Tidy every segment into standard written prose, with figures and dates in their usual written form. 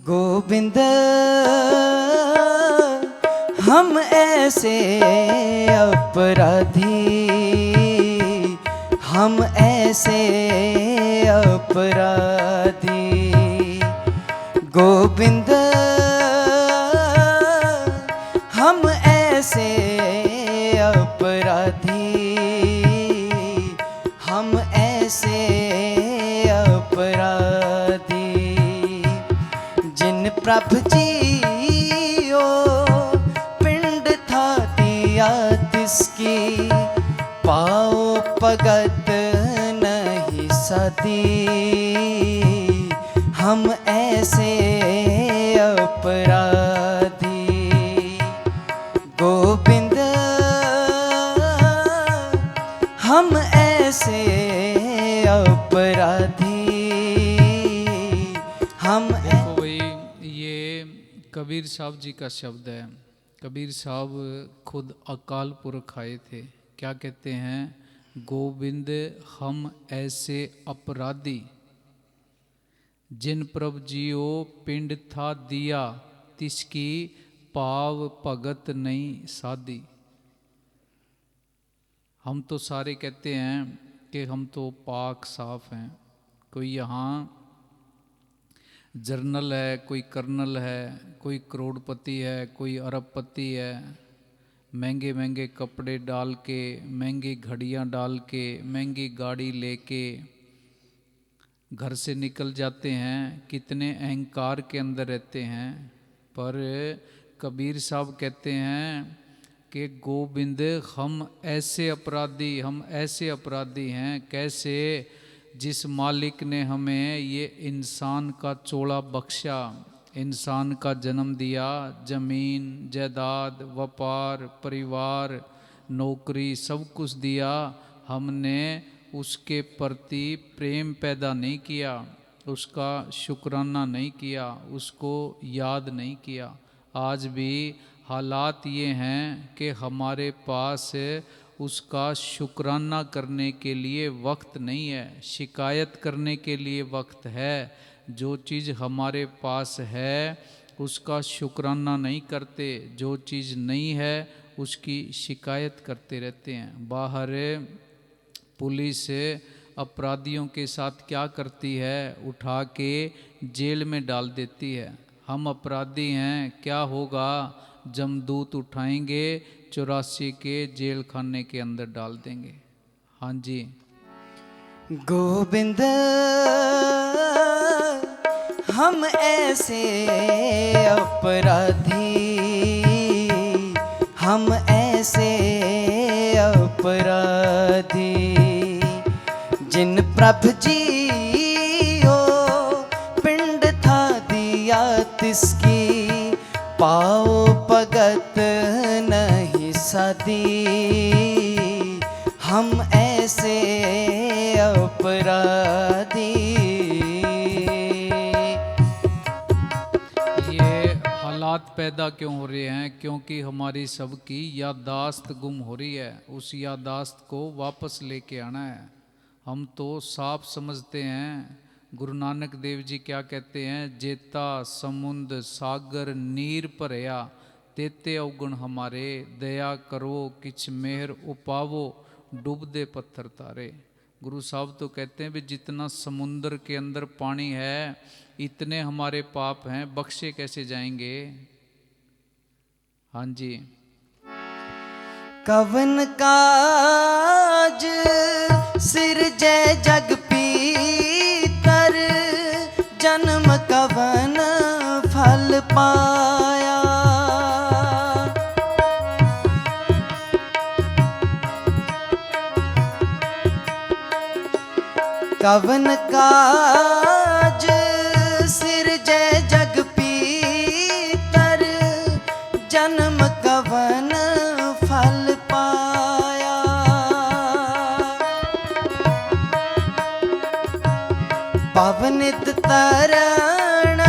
गोविंद हम ऐसे अपराधी, हम ऐसे अपराधी। गोविंद हम ऐसे अपराधी, हम ऐसे अपराधी। जिन प्रभु जियो पिंड था दिया तिसकी, पाओ भगत नहीं सदी। हम ऐसे अपराधी। गोविंद हम ऐसे अपराधी, हम। देखो भाई, ये कबीर साहब जी का शब्द है। कबीर साहब खुद अकाल पुरख आए थे। क्या कहते हैं? गोविंद हम ऐसे अपराधी, जिन प्रभु जियो पिंड था दिया तिसकी, पाव भगत नहीं साधी। हम तो सारे कहते हैं कि हम तो पाक साफ हैं। कोई यहाँ जर्नल है, कोई कर्नल है, कोई करोड़पति है, कोई अरबपति है। महंगे महंगे कपड़े डाल के, महंगी घड़ियाँ डाल के, महंगी गाड़ी लेके घर से निकल जाते हैं। कितने अहंकार के अंदर रहते हैं। पर कबीर साहब कहते हैं कि गोविंद हम ऐसे अपराधी, हम ऐसे अपराधी हैं। कैसे? जिस मालिक ने हमें ये इंसान का चोला बख्शा, इंसान का जन्म दिया, जमीन जायदाद व्यापार परिवार नौकरी सब कुछ दिया, हमने उसके प्रति प्रेम पैदा नहीं किया, उसका शुक्राना नहीं किया, उसको याद नहीं किया। आज भी हालात ये हैं कि हमारे पास उसका शुक्राना करने के लिए वक्त नहीं है, शिकायत करने के लिए वक्त है। जो चीज़ हमारे पास है उसका शुक्राना नहीं करते, जो चीज़ नहीं है उसकी शिकायत करते रहते हैं। बाहर पुलिस अपराधियों के साथ क्या करती है? उठा के जेल में डाल देती है। हम अपराधी हैं, क्या होगा? जमदूत उठाएंगे, 84 के जेल खाने के अंदर डाल देंगे। हाँ जी। गोविंद हम ऐसे अपराधी, हम ऐसे अपराधी। जिन प्रभु जियो पिंड था दिया तिसकी, पाओ भगत नहीं सदी। हम ऐसे अपराधी। ये हालात पैदा क्यों हो रहे हैं? क्योंकि हमारी सबकी याददाश्त गुम हो रही है। उस याददाश्त को वापस लेके आना है। हम तो साफ समझते हैं। गुरु नानक देव जी क्या कहते हैं? जेता समुंद सागर नीर भरया, तेते अवगुण हमारे, दया करो किछ मेहर उपावो, डूबदे पत्थर तारे। गुरु साहब तो कहते हैं भी जितना समुंदर के अंदर पानी है, इतने हमारे पाप हैं, बख्शे कैसे जाएंगे? हाँ जी। कवन काज सिरजै जग पीतर, जन्म कवन फल पाया। कवन काज सिरजै जग पीतर, जन्म कवन फल पाया। पवनित तरण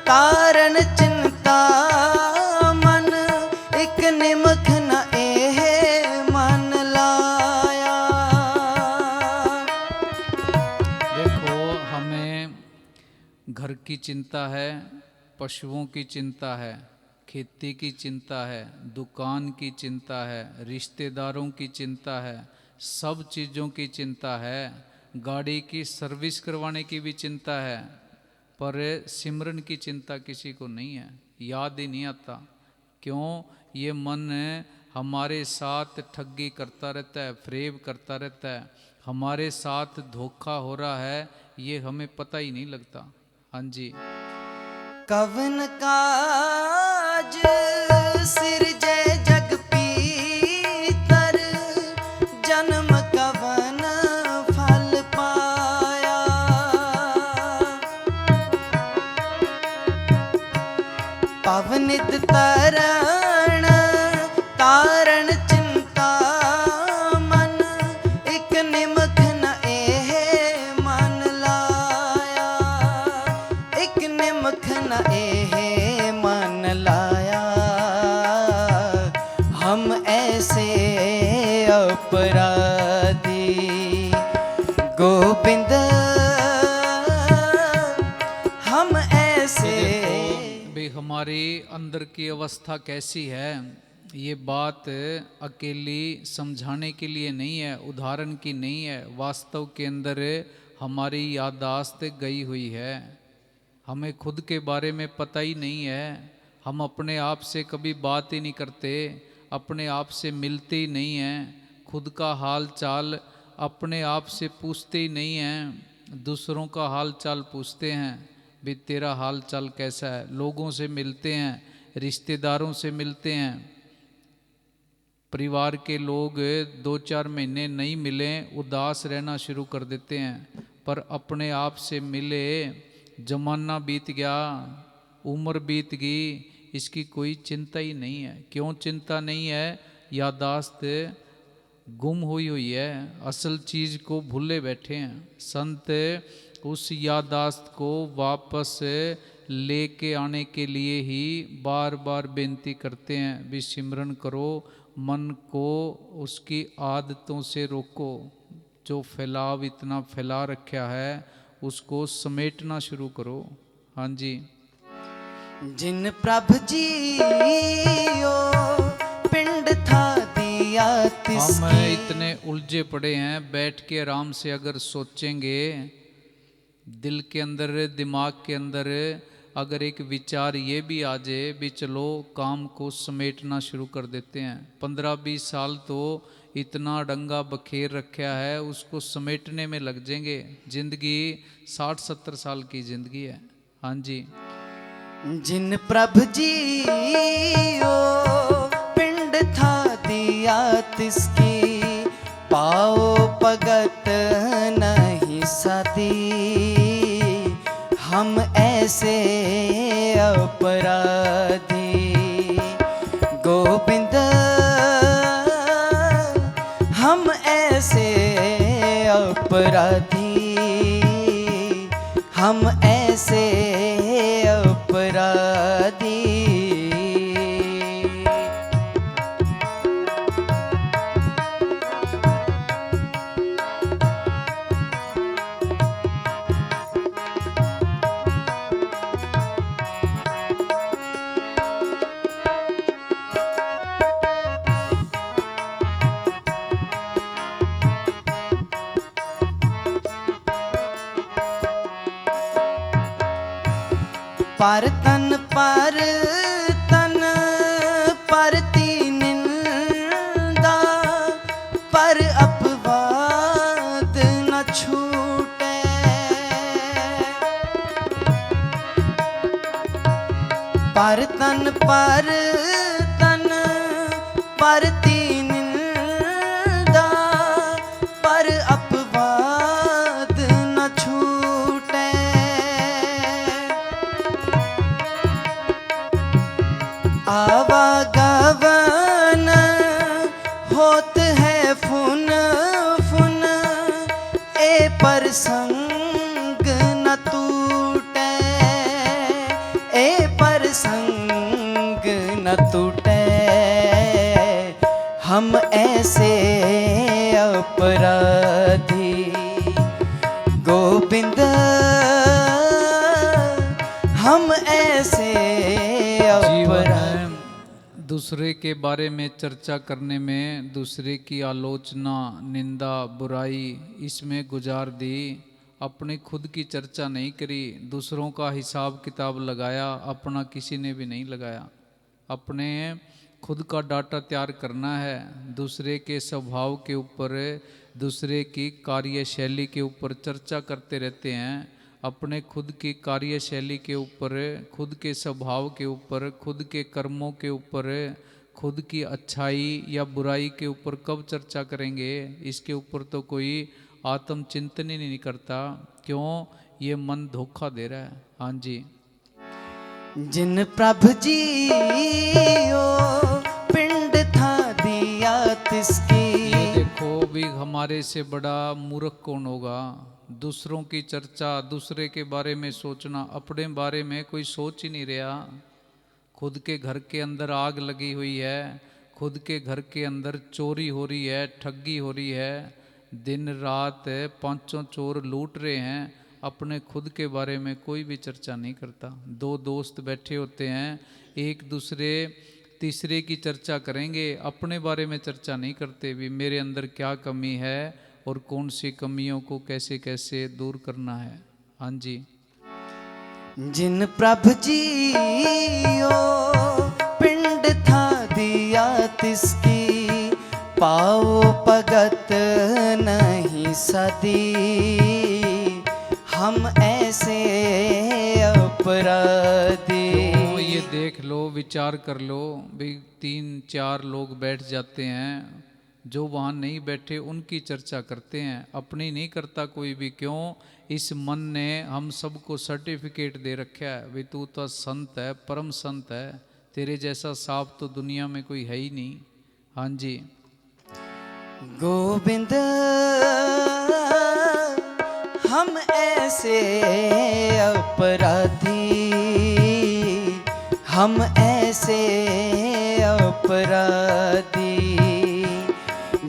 कारण चिंता मन, एक निमख न एह मन लाया। देखो, हमें घर की चिंता है, पशुओं की चिंता है, खेती की चिंता है, दुकान की चिंता है, रिश्तेदारों की चिंता है, सब चीज़ों की चिंता है, गाड़ी की सर्विस करवाने की भी चिंता है, पर सिमरन की चिंता किसी को नहीं है, याद ही नहीं आता। क्यों? ये मन हमारे साथ ठगी करता रहता है, फ्रेब करता रहता है, हमारे साथ धोखा हो रहा है, ये हमें पता ही नहीं लगता। हाँ जी। कवन काज सिरजै जग पीतर, जन्म कवन फल पाया। पवनित तरण तारण चिंता मन, एक निमख न एह मन लाया। एक निमख न एह मन लाया, हम ऐसे अपराधी गोविंद, हम ऐसे। भाई हमारी अंदर की अवस्था कैसी है, ये बात अकेली समझाने के लिए नहीं है, उदाहरण की नहीं है, वास्तव के अंदर हमारी याददाश्त गई हुई है। हमें खुद के बारे में पता ही नहीं है, हम अपने आप से कभी बात ही नहीं करते, अपने आप से मिलते ही नहीं हैं, खुद का हाल चाल अपने आप से पूछते ही नहीं हैं, दूसरों का हाल चाल पूछते हैं, भी तेरा हाल चाल कैसा है। लोगों से मिलते हैं, रिश्तेदारों से मिलते हैं, परिवार के लोग 2-4 महीने नहीं मिले उदास रहना शुरू कर देते हैं, पर अपने आप से मिले, जमाना बीत गया, उम्र बीत गई, इसकी कोई चिंता ही नहीं है। क्यों चिंता नहीं है? यादाश्त गुम हुई है, असल चीज़ को भूले बैठे हैं। संत उस यादाश्त को वापस लेके आने के लिए ही बार बार बेनती करते हैं, भी सिमरन करो, मन को उसकी आदतों से रोको, जो फैलाव इतना फैला रखा है उसको समेटना शुरू करो। हाँ जी। जिन प्रभ जियो पिंड था दिया हम तिसकी। इतने उलझे पड़े हैं, बैठ के आराम से अगर सोचेंगे, दिल के अंदर दिमाग के अंदर अगर एक विचार ये भी आ जाए भी चलो काम को समेटना शुरू कर देते हैं। 15-20 साल तो इतना डंगा बखेर रखा है, उसको समेटने में लग जाएंगे। जिंदगी 60-70 साल की जिंदगी है। हाँ जी। जिन प्रभ जियो पिंड था दिया तिसकी, पाओ भगत नहीं सदी। हम ऐसे अपराधी गोविंद, हम ऐसे अपराधी, हम ऐसे अपराधी। पर तन परती निंदा, पर अपवाद न छूटे। पर तन परती निंदा, पर अपवाद न छूटे। आवागमन होत है फुन फुन, ए प्रसंग न टूटे, ए प्रसंग न टूटे। हम ऐसे अपराधी गोविंद, हम ऐसे जीवन अपराध। में दूसरे के बारे में चर्चा करने में दूसरे की आलोचना, निंदा, बुराई इसमें गुजार दी। अपनी खुद की चर्चा नहीं करी, दूसरों का हिसाब किताब लगाया, अपना किसी ने भी नहीं लगाया। अपने खुद का डाटा तैयार करना है। दूसरे के स्वभाव के ऊपर, दूसरे की कार्यशैली के ऊपर चर्चा करते रहते हैं। अपने खुद की कार्यशैली के ऊपर, खुद के स्वभाव के ऊपर, खुद के कर्मों के ऊपर, खुद की अच्छाई या बुराई के ऊपर कब चर्चा करेंगे? इसके ऊपर तो कोई आत्मचिंतन ही नहीं करता। क्यों? ये मन धोखा दे रहा है। हाँ जी। जिन प्रभु जियो पिंड था दिया तिसकी। ये देखो भी हमारे से बड़ा मूर्ख कौन होगा? दूसरों की चर्चा, दूसरे के बारे में सोचना, अपने बारे में कोई सोच ही नहीं रहा। खुद के घर के अंदर आग लगी हुई है, खुद के घर के अंदर चोरी हो रही है, ठगी हो रही है, दिन रात पांचों चोर लूट रहे हैं। अपने खुद के बारे में कोई भी चर्चा नहीं करता। दो दोस्त बैठे होते हैं, एक दूसरे तीसरे की चर्चा करेंगे, अपने बारे में चर्चा नहीं करते भी मेरे अंदर क्या कमी है और कौन सी कमियों को कैसे कैसे दूर करना है। हाँ जी। जिन प्रभु जियो पिंड था दिया तिसकी। पाओ भगत नहीं सदी, हम ऐसे अपराधी। तो ये देख लो, विचार कर लो भी 3-4 लोग बैठ जाते हैं, जो वहाँ नहीं बैठे उनकी चर्चा करते हैं, अपनी नहीं करता कोई भी। क्यों? इस मन ने हम सबको सर्टिफिकेट दे रखा है भी तू तो संत है, परम संत है, तेरे जैसा साफ तो दुनिया में कोई है ही नहीं। हाँ जी। गोविंद हम ऐसे अपराधी, हम ऐसे अपराधी।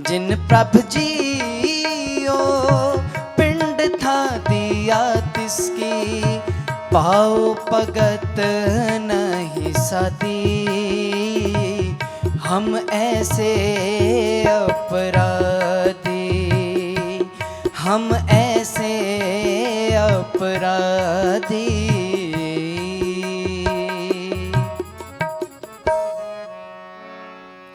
जिन प्रभु जियो पिंड था दिया तिसकी। पाओ भगत नहीं सदी, हम ऐसे अपराधी, हम ऐसे अपराधी।